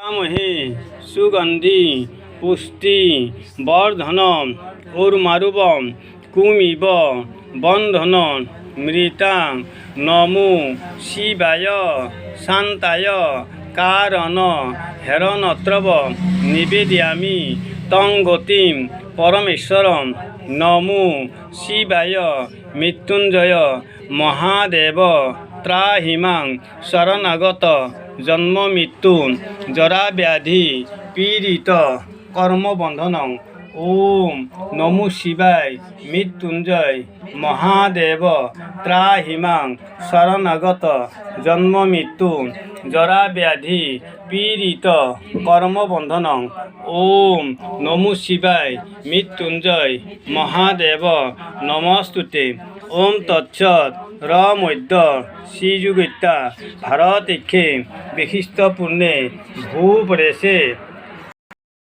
মহে সুগন্ধি পুষ্টি বর্ধনম উর্মারুবম কুমিব বন্ধন মৃতাং নমো শিবায় শান্তায় কারণ হেরণত্রব নিবেদয়ামি তং গতিম পরমেশ্বরম নমো শিবায় মৃত্যুঞ্জয় মহাদেব ত্রাহিমাং শরণাগত জন্ম মৃত্যু জরা ব্যাধি পীড়িত কর্মবন্ধন ওম নমো শিবায় মৃত্যুঞ্জয় মহাদেব ত্রাহিমাং শরণাগত জন্ম মৃত্যু জরা ব্যাধি পীড়িত কর্মবন্ধন ওম নমো শিবায় মৃত্যুঞ্জয় মহাদেব নমস্তুতে ওম তৎসৎ র মধ্য শ্রীযুগিতা ভারতেক্ষে বিশিষ্ট পুণ্যে ভূপরেশে